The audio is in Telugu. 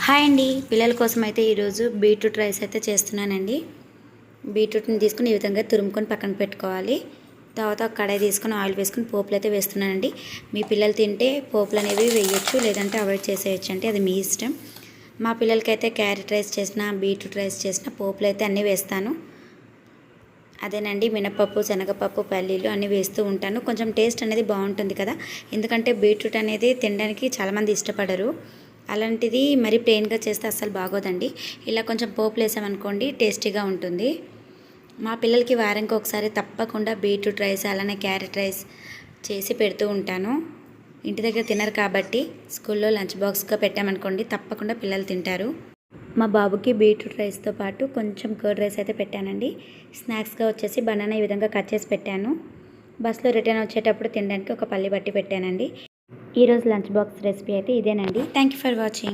హాయ్ అండి, పిల్లల కోసం అయితే ఈరోజు బీట్రూట్ రైస్ అయితే చేస్తున్నానండి. బీట్రూట్ని తీసుకుని ఈ విధంగా తురుముకొని పక్కన పెట్టుకోవాలి. తర్వాత ఒక కడాయి తీసుకొని ఆయిల్ వేసుకుని పోపులు అయితే వేస్తున్నానండి. మీ పిల్లలు తింటే పోపులు అనేవి వేయొచ్చు, లేదంటే అవాయిడ్ చేసేయచ్చు అండి, అది మీ ఇష్టం. మా పిల్లలకైతే క్యారెట్ రైస్ చేసిన బీట్రూట్ రైస్ చేసిన పోపులు అయితే అన్నీ వేస్తాను. అదేనండి, మినపప్పు, శనగపప్పు, పల్లీలు అన్నీ వేస్తూ ఉంటాను. కొంచెం టేస్ట్ అనేది బాగుంటుంది కదా, ఎందుకంటే బీట్రూట్ అనేది తినడానికి చాలామంది ఇష్టపడరు. అలాంటిది మరి ప్లెయిన్గా చేస్తే అస్సలు బాగోదండి. ఇలా కొంచెం పోపులు వేసామనుకోండి, టేస్టీగా ఉంటుంది. మా పిల్లలకి వారానికి ఒకసారి తప్పకుండా బీట్రూట్ రైస్ అలానే క్యారెట్ రైస్ చేసి పెడుతూ ఉంటాను. ఇంటి దగ్గర తినరు కాబట్టి స్కూల్లో లంచ్ బాక్స్గా పెట్టామనుకోండి, తప్పకుండా పిల్లలు తింటారు. మా బాబుకి బీట్రూట్ రైస్తో పాటు కొంచెం కర్డ్ రైస్ అయితే పెట్టానండి. స్నాక్స్గా వచ్చేసి బనానా ఈ విధంగా కట్ చేసి పెట్టాను. బస్సులో రిటర్న్ వచ్చేటప్పుడు తినడానికి ఒక పల్లి బట్టి పెట్టానండి. ఈరోజు లంచ్ బాక్స్ రెసిపీ అయితే ఇదేనండి. Thank you for watching.